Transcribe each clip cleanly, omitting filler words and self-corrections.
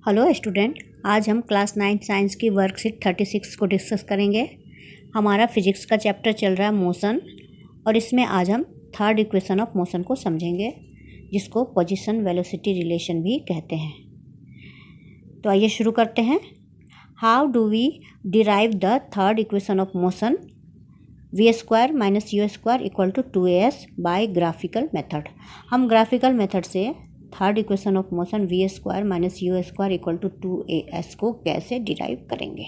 Hello student, आज हम class 9 science की वर्कशीट 36 को डिस्कस करेंगे। हमारा फिजिक्स का चैप्टर चल रहा है मोशन, और इसमें आज हम थर्ड इक्वेशन ऑफ मोशन को समझेंगे, जिसको पोजीशन वेलोसिटी रिलेशन भी कहते हैं। तो आइए शुरू करते हैं। How do we derive the third equation of motion v² - u² = 2as by graphical method. हम ग्राफिकल मेथड से third equation of motion v² - u² = 2as को कैसे डिराइव करेंगे।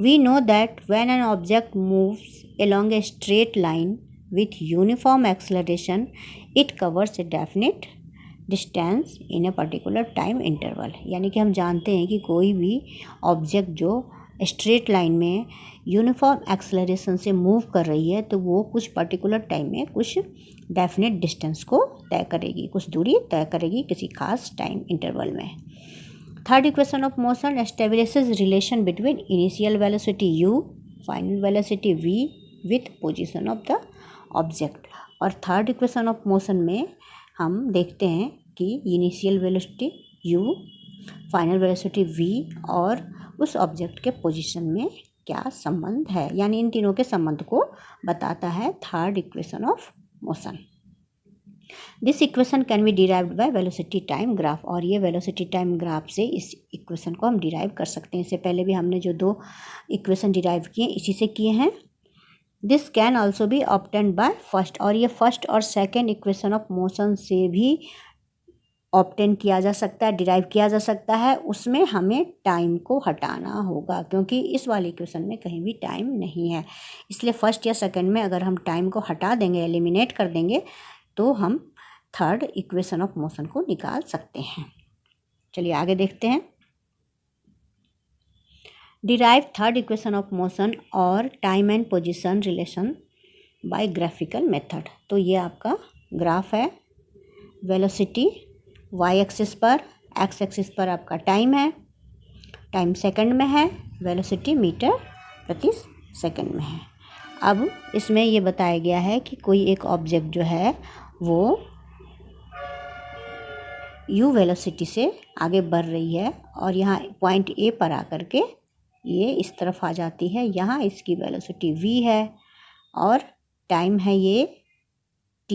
We know that when an object moves along a straight line with uniform acceleration it covers a definite distance in a particular time interval। यानी कि हम जानते हैं कि कोई भी ऑब्जेक्ट जो स्ट्रेट लाइन में यूनिफॉर्म एक्सेलरेशन से मूव कर रही है तो वो कुछ पर्टिकुलर टाइम में कुछ डेफिनेट डिस्टेंस को तय करेगी, कुछ दूरी तय करेगी किसी खास टाइम इंटरवल में। Third equation of motion establishes relation between initial velocity u, final velocity v with position of the object. और थर्ड इक्वेशन ऑफ मोशन में हम देखते हैं कि initial velocity u, final velocity v और उस ऑब्जेक्ट के पोजीशन में क्या संबंध है, यानी इन तीनों के संबंध को बताता है third equation of motion. This equation can be derived by velocity time graph. और ये वेलोसिटी टाइम ग्राफ से इस इक्वेशन को हम डिराइव कर सकते हैं। इससे पहले भी हमने जो दो इक्वेशन डिराइव किए इसी से किए हैं। This can also be obtained by first. और ये फर्स्ट और सेकेंड इक्वेशन ऑफ मोशन से भी ऑब्टेन किया जा सकता है, डिराइव किया जा सकता है। उसमें हमें टाइम को हटाना होगा, क्योंकि इस वाले इक्वेशन में कहीं भी टाइम नहीं है। इसलिए फर्स्ट या सेकंड में अगर हम टाइम को हटा देंगे, एलिमिनेट कर देंगे, तो हम थर्ड इक्वेशन ऑफ मोशन को निकाल सकते हैं। चलिए आगे देखते हैं। Derive third equation of motion और time and position relation by graphical method. तो ये आपका ग्राफ है। वेलोसिटी वाई एक्सिस पर, एक्स एक्सिस पर आपका टाइम है, टाइम सेकंड में है, वेलोसिटी मीटर प्रति सेकंड में है। अब इसमें ये बताया गया है कि कोई एक ऑब्जेक्ट जो है वो u वेलोसिटी से आगे बढ़ रही है और यहाँ पॉइंट ए पर आकर के ये इस तरफ आ जाती है। यहाँ इसकी वेलोसिटी v है और टाइम है ये t,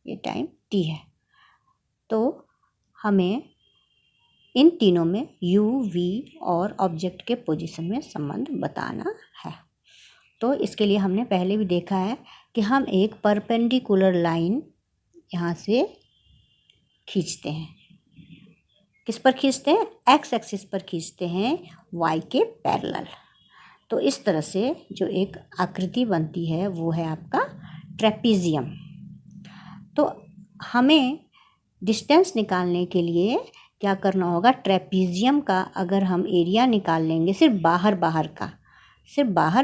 ये टाइम t है। तो हमें इन तीनों में u, v और ऑब्जेक्ट के पोजीशन में संबंध बताना है। तो इसके लिए हमने पहले भी देखा है कि हम एक परपेंडिकुलर लाइन यहाँ से खींचते हैं। किस पर खींचते हैं? एक्स एक्सिस पर खींचते हैं, y के पैरेलल। तो इस तरह से जो एक आकृति बनती है वो है आपका ट्रेपीजियम। तो हमें डिस्टेंस निकालने के लिए क्या करना होगा? ट्रेपीजियम का अगर हम एरिया निकाल लेंगे, सिर्फ बाहर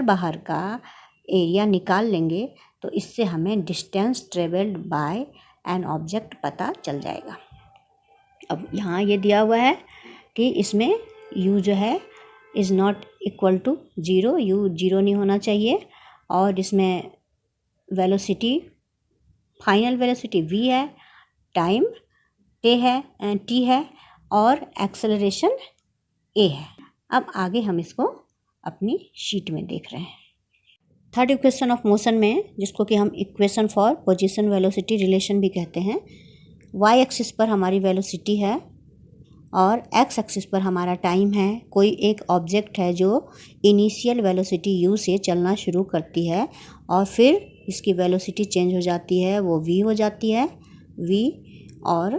बाहर का एरिया निकाल लेंगे, तो इससे हमें distance travelled bye an object पता चल जाएगा। अब यहाँ ये दिया हुआ है कि इसमें u जो है is not equal to 0, u 0 नहीं होना चाहिए। और इसमें वेलोसिटी, फाइनल वेलोसिटी v है, टाइम t है और एक्सेलरेशन a है। अब आगे हम इसको अपनी शीट में देख रहे हैं। थर्ड इक्वेशन ऑफ मोशन में, जिसको कि हम equation for position velocity relation भी कहते हैं, y एक्सिस पर हमारी वेलोसिटी है और x एक्सिस पर हमारा टाइम है। कोई एक ऑब्जेक्ट है जो इनिशियल वेलोसिटी u से चलना शुरू करती है और फिर इसकी वेलोसिटी चेंज हो जाती है, वो v हो जाती है, v, और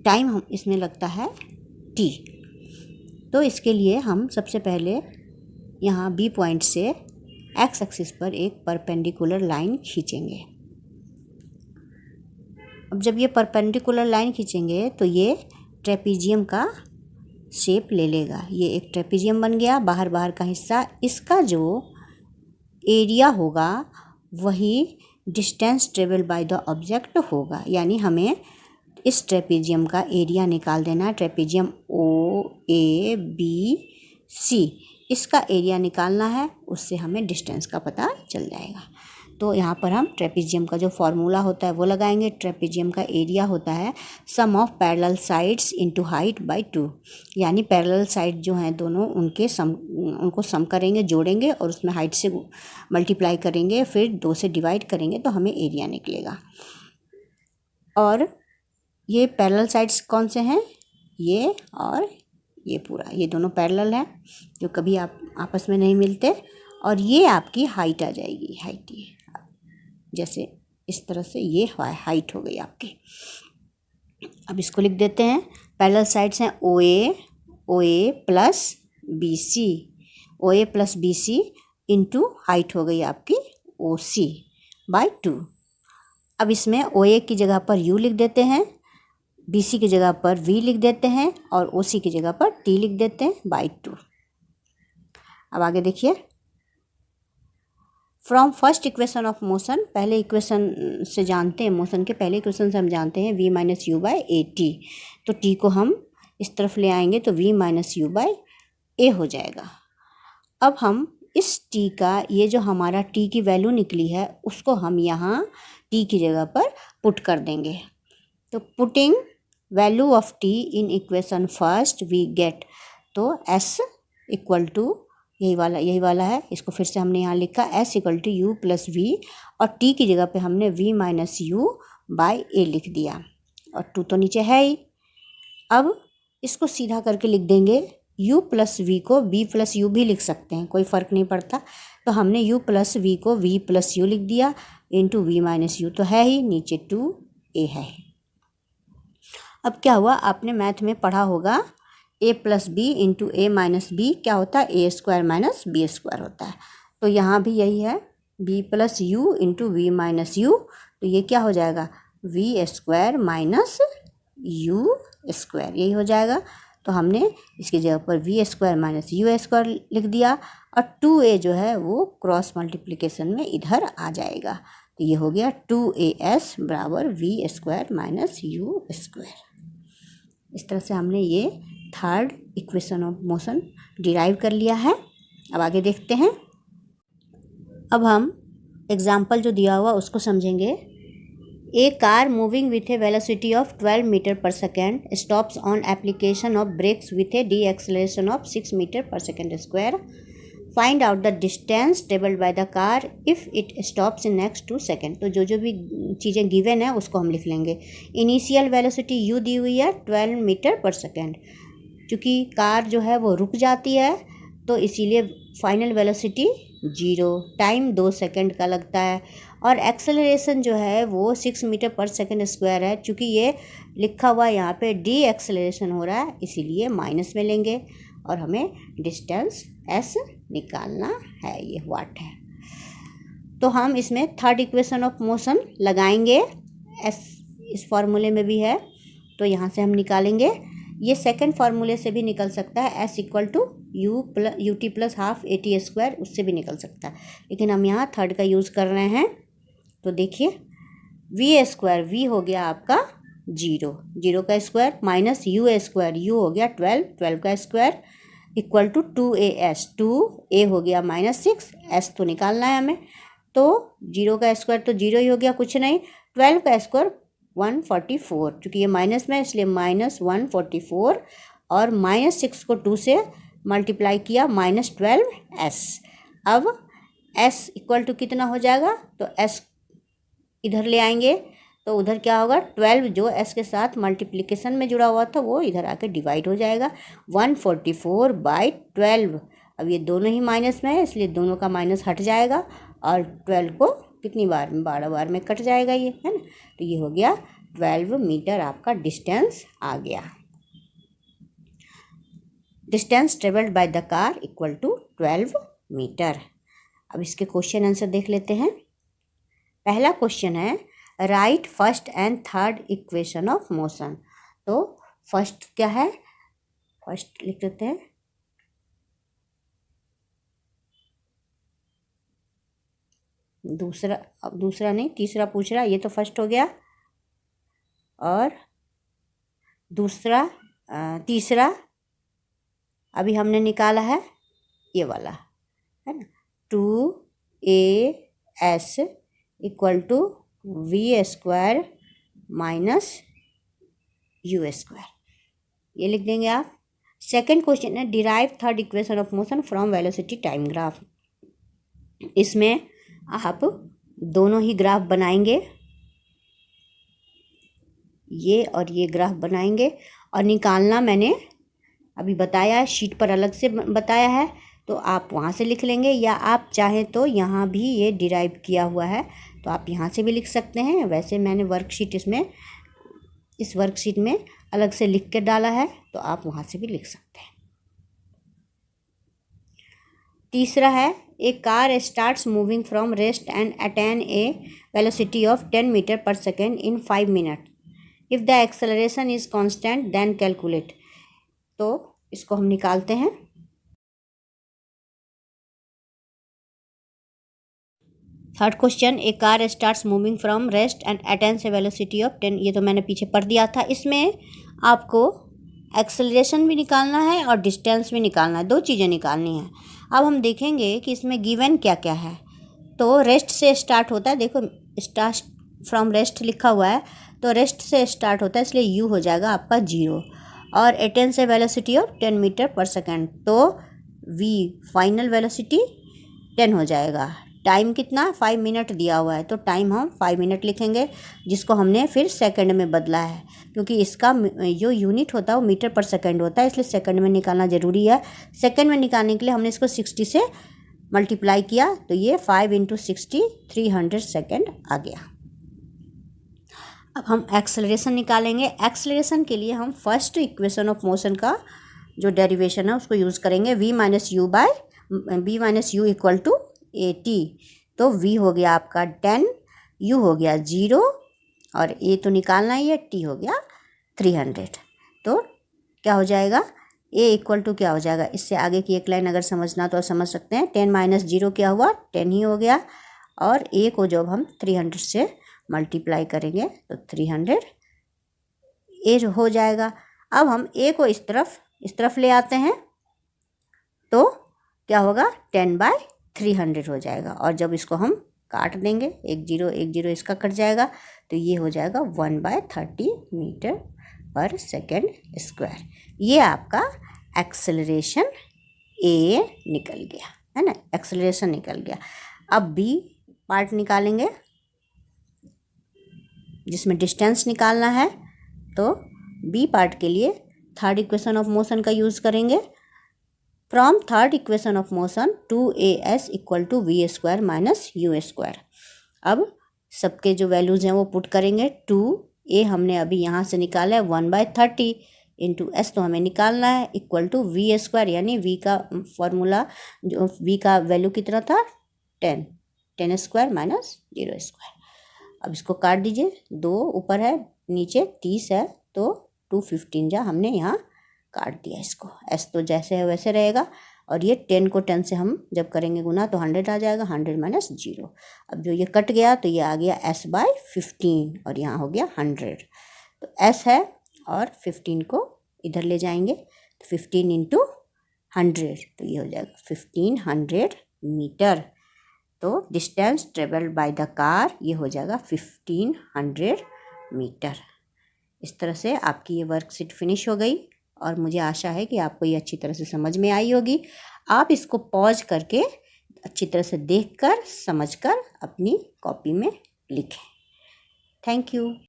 टाइम हम इसमें लगता है t। तो इसके लिए हम सबसे पहले यहाँ B पॉइंट से x एक्सिस पर एक परपेंडिकुलर लाइन खींचेंगे। अब जब ये परपेंडिकुलर लाइन खींचेंगे तो ये ट्रेपीजियम का शेप ले लेगा। ये एक ट्रेपीजियम बन गया, बाहर का हिस्सा। इसका जो एरिया होगा वही distance travel by the object होगा। यानी हमें इस ट्रेपीजियम का एरिया निकाल देना है। ट्रेपीजियम OABC, इसका एरिया निकालना है, उससे हमें डिस्टेंस का पता चल जाएगा। तो यहाँ पर हम ट्रेपेजियम का जो फॉर्मूला होता है वो लगाएंगे। ट्रेपेजियम का एरिया होता है sum of parallel sides into height by 2, यानी पैरेलल साइड जो हैं दोनों उनको सम करेंगे, जोड़ेंगे और उसमें हाइट से मल्टीप्लाई करेंगे, फिर 2 से डिवाइड करेंगे तो हमें एरिया निकलेगा। और ये पैरेलल साइड्स कौन से हैं, ये और ये पूरा, ये दोनों पैरेलल हैं जो कभी आप आपस में नहीं मिलते। और ये आपकी हाइट आ जाएगी, हाइट ये जैसे इस तरह से ये हाइट हो गई आपकी। अब इसको लिख देते हैं। पैरेलल साइड्स हैं O A plus B C, O A plus B C into height हो गई आपकी ओ सी बाय 2। अब इसमें ओ ए की जगह पर यू लिख देते हैं, बी सी की जगह पर वी लिख देते हैं और ओ सी की जगह पर टी लिख देते हैं बाय 2। अब आगे देखिए, from first equation of motion, पहले इक्वेशन से जानते हैं, मोशन के पहले इक्वेशन से हम जानते हैं v minus u by a t. तो t को हम इस तरफ ले आएंगे तो v माइनस यू बाय ए हो जाएगा। अब हम इस t का, ये जो हमारा t की वैल्यू निकली है उसको हम यहाँ t की जगह पर पुट कर देंगे। तो putting value of t in equation first we get, तो s इक्वल टू यही वाला है, इसको फिर से हमने यहाँ लिखा s equal to u plus v, और t की जगह पे हमने v minus u by a लिख दिया, और 2 तो नीचे है ही। अब इसको सीधा करके लिख देंगे, u प्लस वी को v प्लस यू भी लिख सकते हैं, कोई फ़र्क नहीं पड़ता। तो हमने u प्लस वी को v प्लस यू लिख दिया इंटू वी माइनस यू तो है ही, नीचे 2a है। अब क्या हुआ, आपने मैथ में पढ़ा होगा a plus b into a minus b क्या होता है, a square minus b square होता है। तो यहाँ भी यही है, b plus u into v minus u, तो ये क्या हो जाएगा, v square minus u square, यही हो जाएगा। तो हमने इसकी जगह पर v square minus u square लिख दिया, और 2a जो है वो क्रॉस मल्टीप्लिकेशन में इधर आ जाएगा। तो ये हो गया 2as बराबर v square minus u square. इस तरह से हमने ये third equation of motion derive कर लिया है। अब आगे देखते हैं। अब हम एग्जाम्पल जो दिया हुआ उसको समझेंगे। A car moving with a velocity of 12 metre per second stops on application of brakes with a deceleration of 6 metre per second square. Find out the distance travelled by the car if it stops in next 2 second. तो जो भी चीज़ें given है उसको हम लिख लेंगे। Initial velocity you दी हुई है 12 मीटर पर सेकेंड, क्योंकि कार जो है वो रुक जाती है तो इसीलिए फाइनल वेलोसिटी 0, टाइम 2 सेकेंड का लगता है, और एक्सेलरेशन जो है वो 6 मीटर पर सेकेंड स्क्वायर है। चूँकि ये लिखा हुआ यहाँ पे डी एक्सेलरेशन हो रहा है इसीलिए माइनस में लेंगे, और हमें डिस्टेंस s निकालना है, ये वाट है। तो हम इसमें थर्ड इक्वेशन ऑफ मोशन लगाएंगे, s इस फार्मूले में भी है तो यहाँ से हम निकालेंगे। ये सेकंड फार्मूले से भी निकल सकता है, s equal to u t plus half a t square, उससे भी निकल सकता है, लेकिन हम यहाँ थर्ड का यूज़ कर रहे हैं। तो देखिए वी स्क्वायर, वी हो गया आपका 0, 0 का square minus u square, you हो गया 12, 12 का square equal to 2as, 2a हो गया माइनस 6, s तो निकालना है हमें। तो 0 का स्क्वायर तो 0 ही हो गया, कुछ नहीं। 12 का स्क्वायर 144, चूँकि ये माइनस में इसलिए माइनस 144, और माइनस 6 को 2 से मल्टीप्लाई किया माइनस 12s। अब s इक्वल टू कितना हो जाएगा, तो s इधर ले आएंगे तो उधर क्या होगा, 12 जो s के साथ मल्टीप्लिकेशन में जुड़ा हुआ था वो इधर आके डिवाइड हो जाएगा 144 बाई 12। अब ये दोनों ही माइनस में है इसलिए दोनों का माइनस हट जाएगा, और 12 को कितनी बार में, 12 बार में कट जाएगा ये, है ना। तो ये हो गया 12 मीटर आपका डिस्टेंस आ गया। Distance travelled by the car equal to 12 metre. अब इसके क्वेश्चन आंसर देख लेते हैं। पहला क्वेश्चन है right first and third equation of motion. तो फर्स्ट क्या है, फर्स्ट लिख देते हैं, दूसरा, अब दूसरा नहीं तीसरा पूछ रहा, ये तो फर्स्ट हो गया, और दूसरा तीसरा अभी हमने निकाला है ये वाला, है ना, 2as equal to v square minus u square, ये लिख देंगे आप। सेकेंड क्वेश्चन है derive third equation of motion from velocity time graph. इसमें आप दोनों ही ग्राफ बनाएंगे, ये और ये ग्राफ बनाएंगे और निकालना मैंने अभी बताया है, शीट पर अलग से बताया है, तो आप वहाँ से लिख लेंगे, या आप चाहें तो यहाँ भी ये डिराइव किया हुआ है तो आप यहाँ से भी लिख सकते हैं। वैसे मैंने वर्कशीट इस वर्कशीट में अलग से लिख के डाला है, तो आप वहाँ से भी लिख सकते हैं। तीसरा है a car starts moving from rest and attain a velocity of 10 metre per second in 5 minute. If the acceleration is constant then calculate. तो इसको हम निकालते हैं। Third question a car starts moving from rest and attains a velocity of 10, ये तो मैंने पीछे पढ़ दिया था। इसमें आपको एक्सेलरेशन भी निकालना है और डिस्टेंस भी निकालना है, दो चीज़ें निकालनी है। अब हम देखेंगे कि इसमें गिवन क्या क्या है। तो रेस्ट से स्टार्ट होता है, देखो स्टार्ट फ्रॉम रेस्ट लिखा हुआ है, तो रेस्ट से स्टार्ट होता है, इसलिए यू हो जाएगा आपका 0 और अटेन से velocity of 10 metre per second, तो वी फाइनल वेलोसिटी 10 हो जाएगा। टाइम कितना 5 मिनट दिया हुआ है, तो टाइम हम 5 मिनट लिखेंगे, जिसको हमने फिर सेकंड में बदला है, क्योंकि इसका जो यूनिट होता है वो मीटर पर सेकंड होता है, इसलिए सेकंड में निकालना ज़रूरी है। सेकंड में निकालने के लिए हमने इसको 60 से मल्टीप्लाई किया, तो ये 5 × 60 300 सेकेंड आ गया। अब हम एक्सेलरेशन निकालेंगे। एक्सेलरेशन के लिए हम फर्स्ट इक्वेशन ऑफ मोशन का जो डेरिवेशन है उसको यूज़ करेंगे, v minus u equal to a t. तो v हो गया आपका 10, u हो गया 0 और a तो निकालना ही है, t हो गया 300। तो क्या हो जाएगा, a इक्वल टू क्या हो जाएगा, इससे आगे की एक लाइन अगर समझना तो समझ सकते हैं। 10 माइनस 0 क्या हुआ, 10 ही हो गया, और a को जब हम 300 से मल्टीप्लाई करेंगे तो 300 ए हो जाएगा। अब हम a को इस तरफ ले आते हैं, तो क्या होगा 10/300 हो जाएगा, और जब इसको हम काट देंगे, एक जीरो इसका कट जाएगा, तो ये हो जाएगा 1/30 मीटर पर सेकेंड स्क्वायर। ये आपका एक्सेलरेशन ए निकल गया है ना, एक्सेलरेशन निकल गया। अब बी पार्ट निकालेंगे जिसमें डिस्टेंस निकालना है, तो बी पार्ट के लिए थर्ड इक्वेशन ऑफ मोशन का यूज़ करेंगे। From third equation of motion 2as equal to v square minus u square. अब सबके जो वैल्यूज़ हैं वो पुट करेंगे। 2a हमने अभी यहाँ से निकाला है 1/30 इंटू एस तो हमें निकालना है, इक्वल टू वी स्क्वायर, यानी v का फॉर्मूला जो v का वैल्यू कितना था 10 स्क्वायर माइनस 0 स्क्वायर। अब इसको काट दीजिए, 2 ऊपर है नीचे 30 है, तो 215 जा हमने यहाँ काट दिया इसको। s तो जैसे है वैसे रहेगा, और ये 10 को 10 से हम जब करेंगे गुना तो 100 आ जाएगा, 100 माइनस 0। अब जो ये कट गया तो ये आ गया s/15 और यहाँ हो गया 100। तो s है और 15 को इधर ले जाएंगे, तो 15 × 100 तो ये हो जाएगा 1500 मीटर। तो distance travelled by the car ये हो जाएगा 1500 मीटर। इस तरह से आपकी ये वर्कशीट फिनिश हो गई, और मुझे आशा है कि आपको ये अच्छी तरह से समझ में आई होगी। आप इसको पॉज करके अच्छी तरह से देखकर समझकर अपनी कॉपी में लिखें। Thank you.